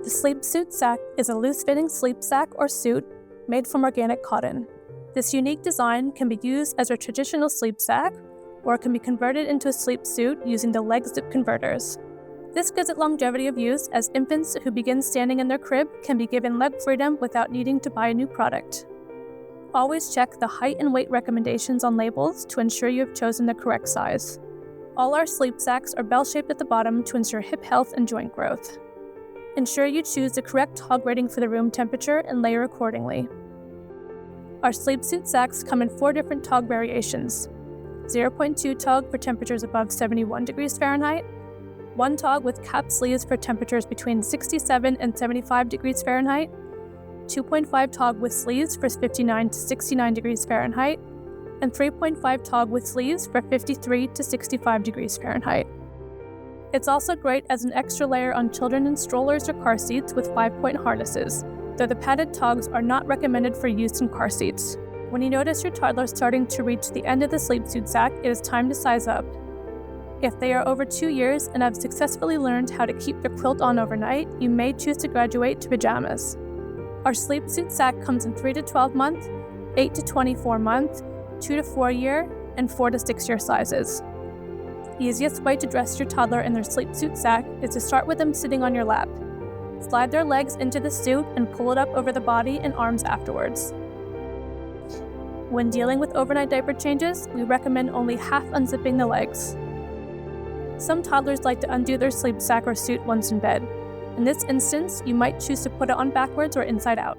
The sleep suit sack is a loose-fitting sleep sack or suit made from organic cotton. This unique design can be used as a traditional sleep sack, or it can be converted into a sleep suit using the leg zip converters. This gives it longevity of use, as infants who begin standing in their crib can be given leg freedom without needing to buy a new product. Always check the height and weight recommendations on labels to ensure you have chosen the correct size. All our sleep sacks are bell-shaped at the bottom to ensure hip health and joint growth. Ensure you choose the correct TOG rating for the room temperature and layer accordingly. Our sleep suit sacks come in 4 different TOG variations: 0.2 TOG for temperatures above 71 degrees Fahrenheit, 1 TOG with cap sleeves for temperatures between 67 and 75 degrees Fahrenheit, 2.5 TOG with sleeves for 59 to 69 degrees Fahrenheit, and 3.5 TOG with sleeves for 53 to 65 degrees Fahrenheit. It's also great as an extra layer on children in strollers or car seats with 5-point harnesses, though the padded TOGs are not recommended for use in car seats. When you notice your toddler starting to reach the end of the sleep suit sack, it is time to size up. If they are over 2 years and have successfully learned how to keep their quilt on overnight, you may choose to graduate to pajamas. Our sleep suit sack comes in 3 to 12 month, 8 to 24 month, 2 to 4 year, and 4 to 6 year sizes. The easiest way to dress your toddler in their sleep suit sack is to start with them sitting on your lap. Slide their legs into the suit and pull it up over the body and arms afterwards. When dealing with overnight diaper changes, we recommend only half unzipping the legs. Some toddlers like to undo their sleep sack or suit once in bed. In this instance, you might choose to put it on backwards or inside out.